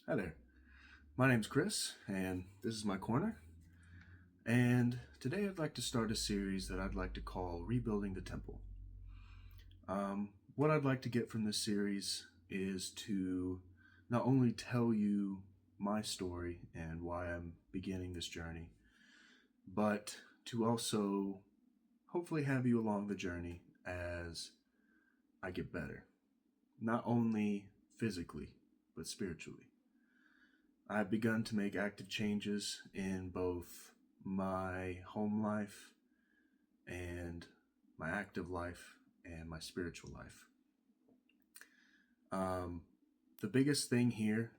Hi there. My name's Chris, and this is my corner. And today I'd like to start a series that I'd like to call Rebuilding the Temple. What I'd like to get from this series is to not only tell you my story and why I'm beginning this journey, but to also hopefully have you along the journey as I get better, not only physically, but spiritually. I've begun to make active changes in both my home life and my active life and my spiritual life. Um, the biggest thing here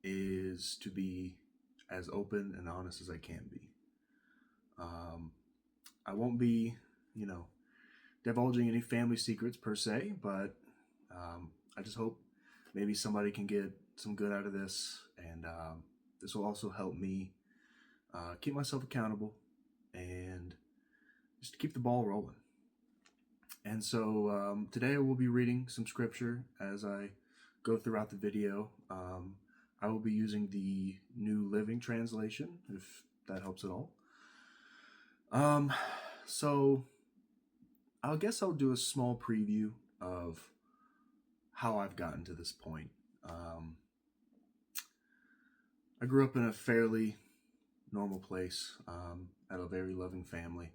is to be as open and honest as I can be. I won't be, you know, divulging any family secrets per se, but I just hope maybe somebody can get some good out of this, and this will also help me keep myself accountable and just keep the ball rolling. And so today we'll be reading some scripture as I go throughout the video. I will be using the New Living Translation, if that helps at all. So I guess I'll do a small preview of how I've gotten to this point. I grew up in a fairly normal place, at a very loving family.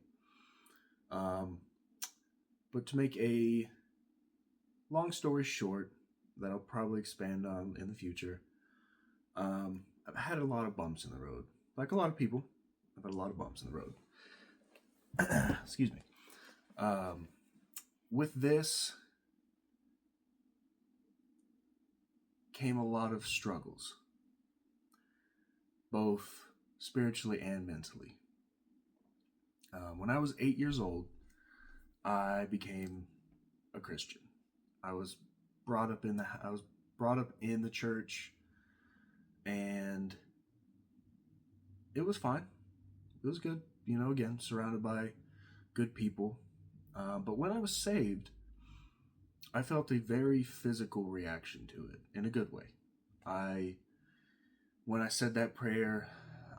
But to make a long story short, that I'll probably expand on in the future, I've had a lot of bumps in the road. Like a lot of people, I've had a lot of bumps in the road. Excuse me. With this came a lot of struggles, both spiritually and mentally. When I was 8 years old, I became a Christian. I was brought up in the church, and it was fine. It was good, again, surrounded by good people. But when I was saved, I felt a very physical reaction to it in a good way. When I said that prayer,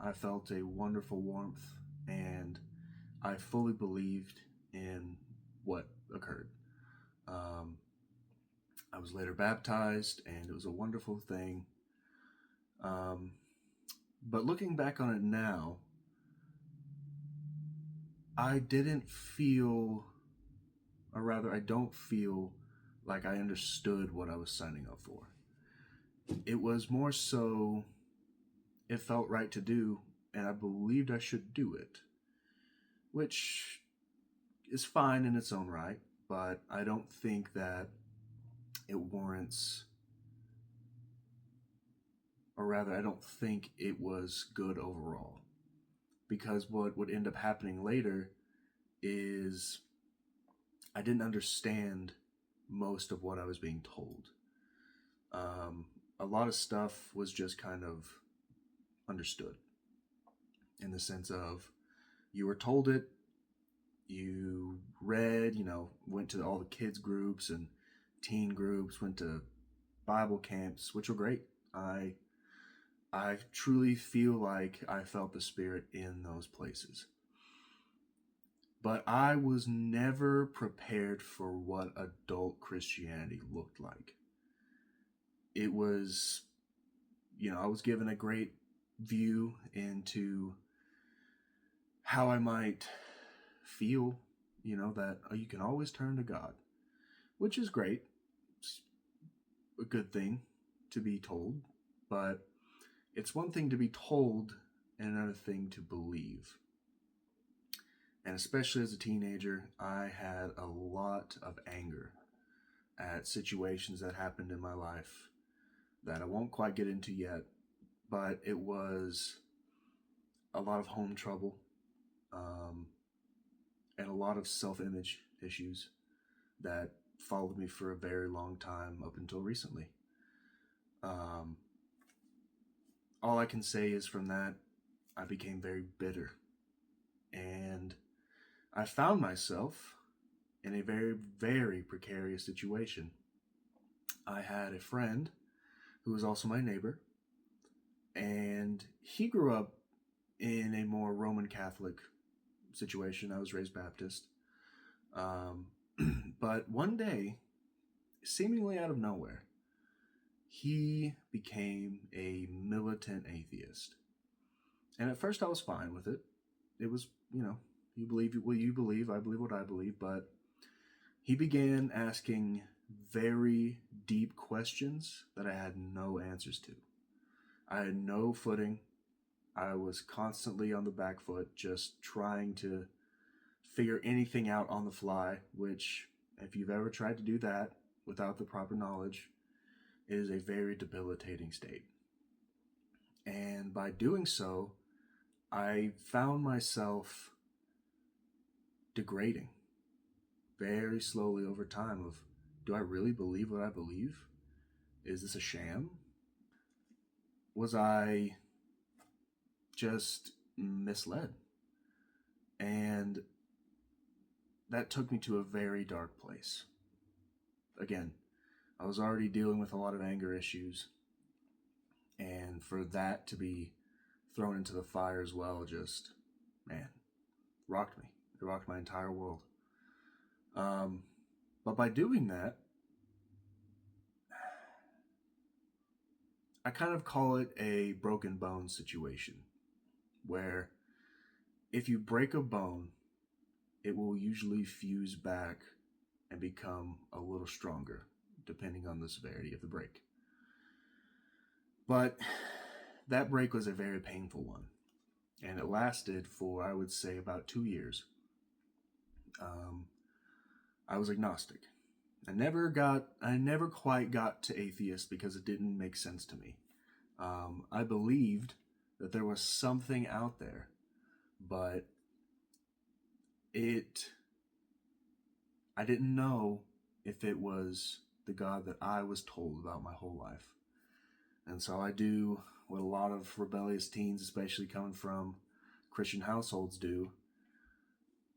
I felt a wonderful warmth, and I fully believed in what occurred. I was later baptized, and it was a wonderful thing. But looking back on it now, I didn't feel, or rather, I don't feel like I understood what I was signing up for. It was more so, it felt right to do, and I believed I should do it, which is fine in its own right, but I don't think that it warrants, or rather, I don't think it was good overall. Because what would end up happening later is I didn't understand most of what I was being told. A lot of stuff was just kind of understood in the sense of you were told it, you read, went to all the kids groups and teen groups, went to Bible camps, which were great. I truly feel like I felt the Spirit in those places. But I was never prepared for what adult Christianity looked like. It was, I was given a great view into how I might feel, that you can always turn to God, which is great. It's a good thing to be told, but it's one thing to be told and another thing to believe. And especially as a teenager, I had a lot of anger at situations that happened in my life that I won't quite get into yet, but it was a lot of home trouble, and a lot of self-image issues that followed me for a very long time up until recently. All I can say is from that, I became very bitter, and I found myself in a very, very precarious situation. I had a friend who was also my neighbor, And he grew up in a more Roman Catholic situation. I was raised Baptist. Um, but one day, seemingly out of nowhere, he became a militant atheist. And at first, I was fine with it. It was, you believe what you believe, I believe what I believe. But he began asking very deep questions that I had no answers to. I had no footing. I was constantly on the back foot, just trying to figure anything out on the fly, which, if you've ever tried to do that without the proper knowledge, is a very debilitating state. And by doing so, I found myself degrading very slowly over time of, do I really believe what I believe? Is this a sham? Was I just misled? And that took me to a very dark place. Again, I was already dealing with a lot of anger issues, and for that to be thrown into the fire as well, just, man, rocked me. It rocked my entire world. But by doing that, I kind of call it a broken bone situation, where if you break a bone, it will usually fuse back and become a little stronger, depending on the severity of the break. But that break was a very painful one, and it lasted for, I would say, about 2 years. I was agnostic. I never quite got to atheist because it didn't make sense to me. I believed that there was something out there, but I didn't know if it was the God that I was told about my whole life. And so I do what a lot of rebellious teens, especially coming from Christian households, do.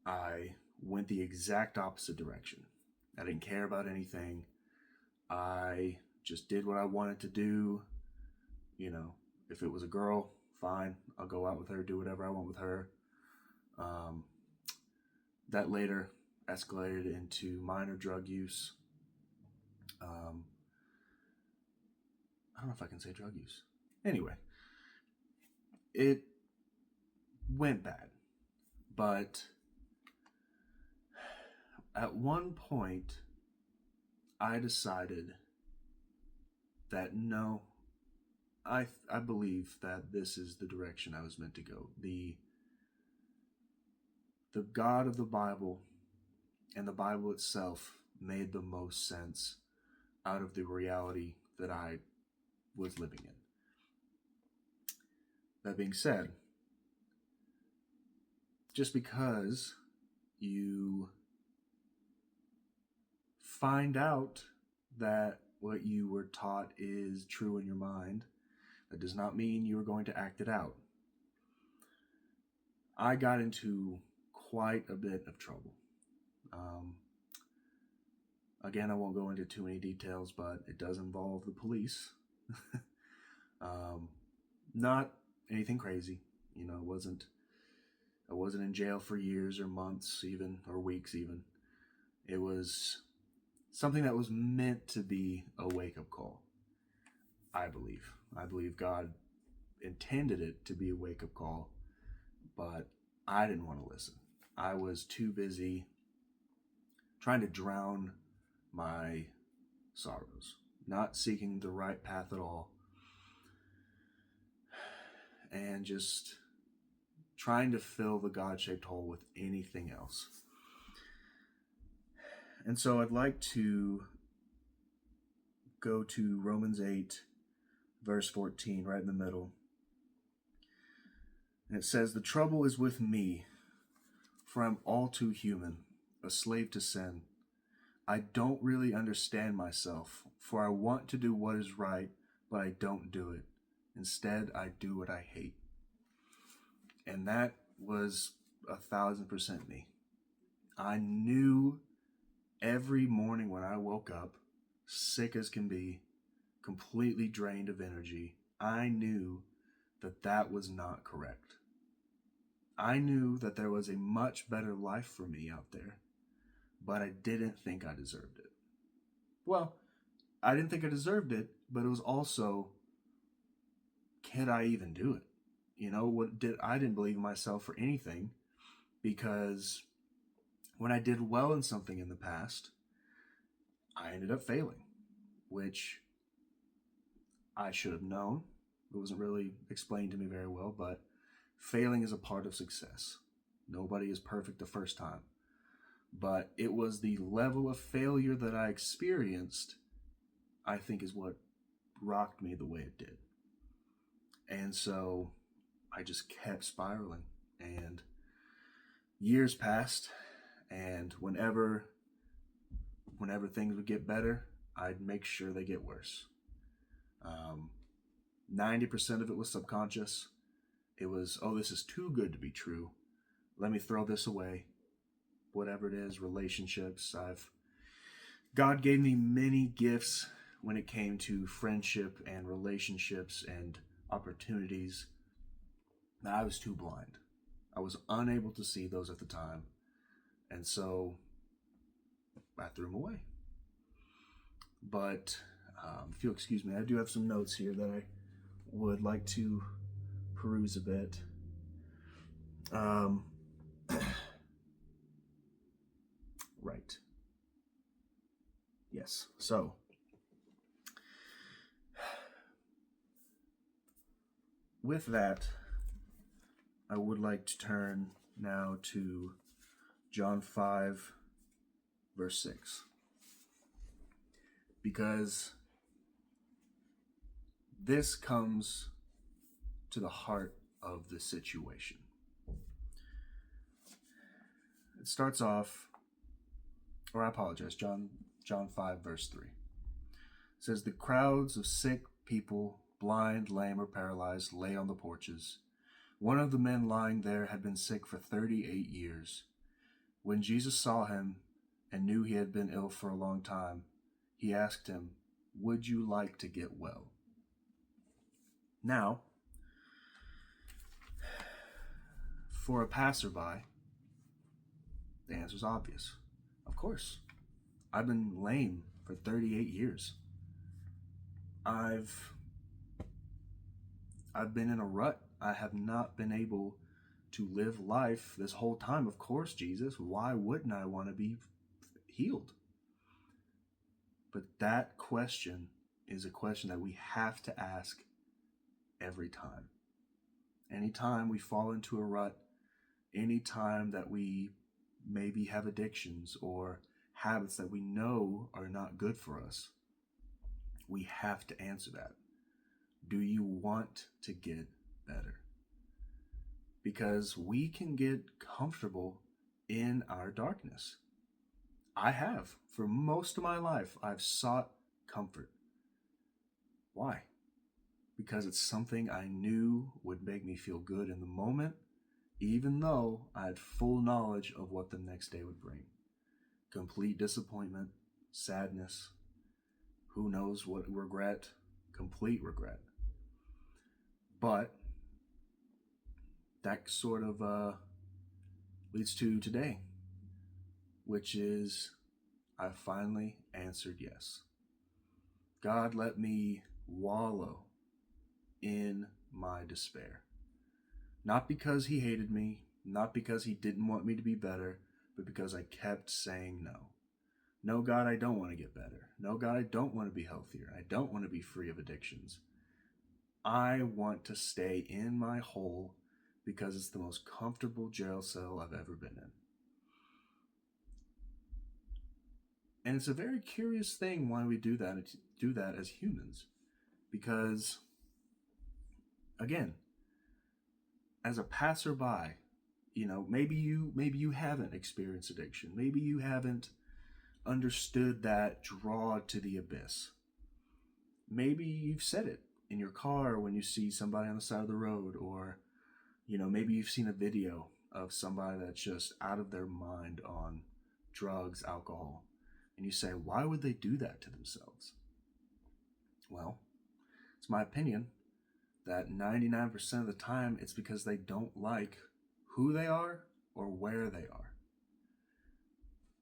I went the exact opposite direction. I didn't care about anything. I just did what I wanted to do. If it was a girl, fine. I'll go out with her, do whatever I want with her. That later escalated into minor drug use. I don't know if I can say drug use. Anyway, it went bad. But at one point, I decided that no, I believe that this is the direction I was meant to go. The God of the Bible and the Bible itself made the most sense out of the reality that I was living in. That being said, just because you find out that what you were taught is true in your mind, that does not mean you are going to act it out. I got into quite a bit of trouble. Again, I won't go into too many details, but it does involve the police. Not anything crazy. I wasn't in jail for years or months even, or weeks even. It was something that was meant to be a wake-up call, I believe. I believe God intended it to be a wake-up call, but I didn't want to listen. I was too busy trying to drown my sorrows, not seeking the right path at all, and just trying to fill the God-shaped hole with anything else. And so I'd like to go to Romans 8, verse 14, right in the middle. And it says, "The trouble is with me, for I'm all too human, a slave to sin. I don't really understand myself, for I want to do what is right, but I don't do it. Instead, I do what I hate." And that was 1,000% me. I knew every morning when I woke up, sick as can be, completely drained of energy, I knew that that was not correct. I knew that there was a much better life for me out there, but I didn't think I deserved it. Well, I didn't think I deserved it, but it was also, could I even do it? I didn't believe in myself for anything, because when I did well in something in the past, I ended up failing, which I should have known. It wasn't really explained to me very well, but failing is a part of success. Nobody is perfect the first time. But it was the level of failure that I experienced, I think, is what rocked me the way it did. And so I just kept spiraling. And years passed, and whenever things would get better, I'd make sure they get worse. 90% of it was subconscious. It was, oh, this is too good to be true. Let me throw this away. Whatever it is, relationships. God gave me many gifts when it came to friendship and relationships and opportunities. I was too blind. I was unable to see those at the time. And so I threw them away. But if you'll excuse me, I do have some notes here that I would like to peruse a bit. Right. Yes. So, with that, I would like to turn now to John 5, verse 6. Because this comes to the heart of the situation. It starts off, or I apologize, John 5, verse 3. It says, the crowds of sick people, blind, lame, or paralyzed, lay on the porches. One of the men lying there had been sick for 38 years. When Jesus saw him and knew he had been ill for a long time, he asked him, would you like to get well? Now, for a passerby, the answer is obvious. Of course. I've been lame for 38 years. I've been in a rut. I have not been able to live life this whole time. Of course, Jesus, why wouldn't I want to be healed? But that question is a question that we have to ask every time. Anytime we fall into a rut, anytime that we maybe have addictions or habits that we know are not good for us, we have to answer that. Do you want to get better? Because we can get comfortable in our darkness. I have. For most of my life, I've sought comfort. Why? Because it's something I knew would make me feel good in the moment, even though I had full knowledge of what the next day would bring. Complete disappointment, sadness, who knows what, regret, complete regret. But that sort of leads to today, which is I finally answered yes. God let me wallow in my despair. Not because he hated me, not because he didn't want me to be better, but because I kept saying no. No, God, I don't want to get better. No, God, I don't want to be healthier. I don't want to be free of addictions. I want to stay in my hole because it's the most comfortable jail cell I've ever been in. And it's a very curious thing why we do that as humans. Because, again, as a passerby, maybe you haven't experienced addiction. Maybe you haven't understood that draw to the abyss. Maybe you've said it in your car when you see somebody on the side of the road, or maybe you've seen a video of somebody that's just out of their mind on drugs, alcohol, and you say, why would they do that to themselves? Well, it's my opinion that 99% of the time it's because they don't like who they are or where they are.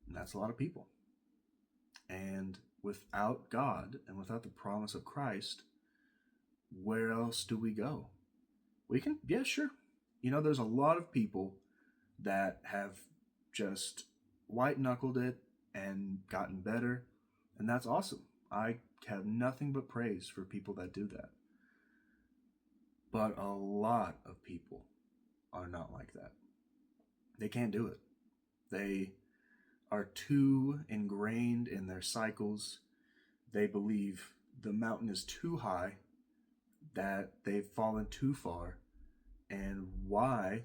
And that's a lot of people. And without God and without the promise of Christ, where else do we go? We can, yeah, sure. There's a lot of people that have just white knuckled it and gotten better, and that's awesome. I have nothing but praise for people that do that. But a lot of people are not like that. They can't do it. They are too ingrained in their cycles. They believe the mountain is too high, that they've fallen too far, and why,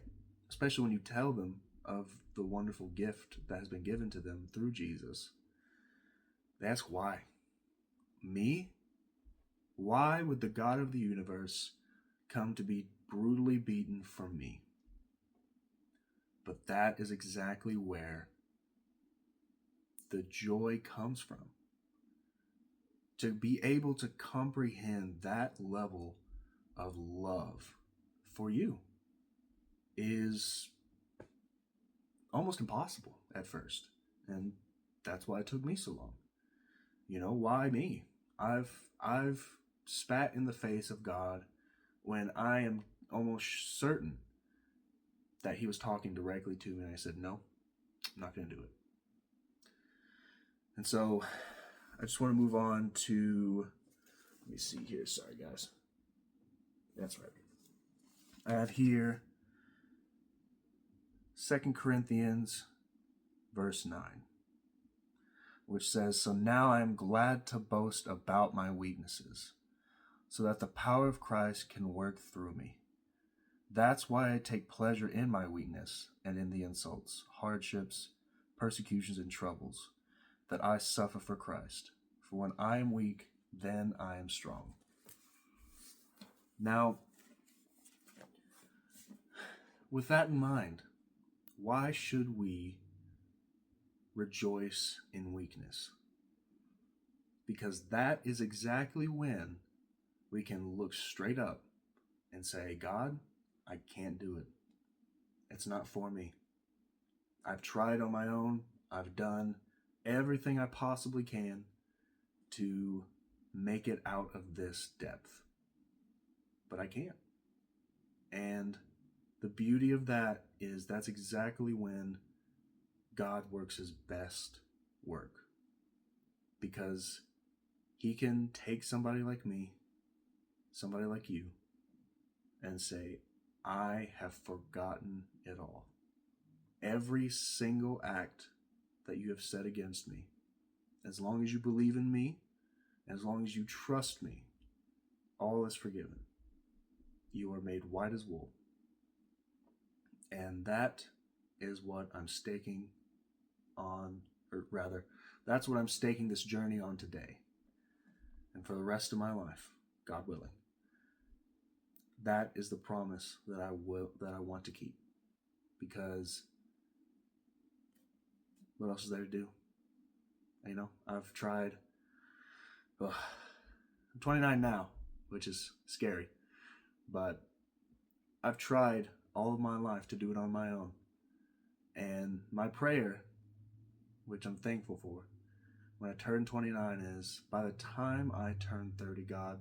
especially when you tell them of the wonderful gift that has been given to them through Jesus, they ask why. Me? Why would the God of the universe come to be brutally beaten for me? But that is exactly where the joy comes from. To be able to comprehend that level of love for you is almost impossible at first. And that's why it took me so long. Why me? I've spat in the face of God when I am almost certain that he was talking directly to me, and I said, no, I'm not going to do it. And so I just want to move on to, let me see here. Sorry, guys. That's right. I have here 2 Corinthians verse 9, which says, "So now I am glad to boast about my weaknesses, so that the power of Christ can work through me. That's why I take pleasure in my weakness and in the insults, hardships, persecutions, and troubles that I suffer for Christ. For when I am weak, then I am strong." Now, with that in mind, why should we rejoice in weakness? Because that is exactly when we can look straight up and say, God, I can't do it. It's not for me. I've tried on my own. I've done everything I possibly can to make it out of this depth. But I can't. And the beauty of that is that's exactly when God works his best work. Because he can take somebody like me, somebody like you, and say, I have forgotten it all. Every single act that you have said against me, as long as you believe in me, as long as you trust me, all is forgiven. You are made white as wool. And that is what I'm staking on, or rather, that's what I'm staking this journey on today. And for the rest of my life, God willing. That is the promise that I want to keep. Because what else is there to do? I've tried. I'm 29 now, which is scary. But I've tried all of my life to do it on my own. And my prayer, which I'm thankful for, when I turn 29 is, by the time I turn 30, God,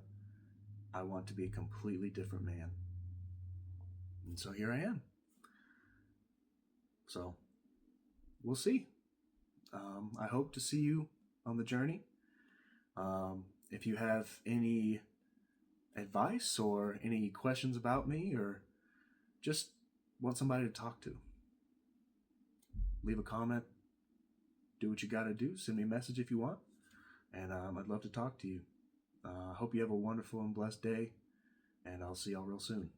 I want to be a completely different man. And so here I am. So we'll see. I hope to see you on the journey. If you have any advice or any questions about me, or just want somebody to talk to, leave a comment. Do what you got to do. Send me a message if you want. And I'd love to talk to you. I hope you have a wonderful and blessed day. And I'll see y'all real soon.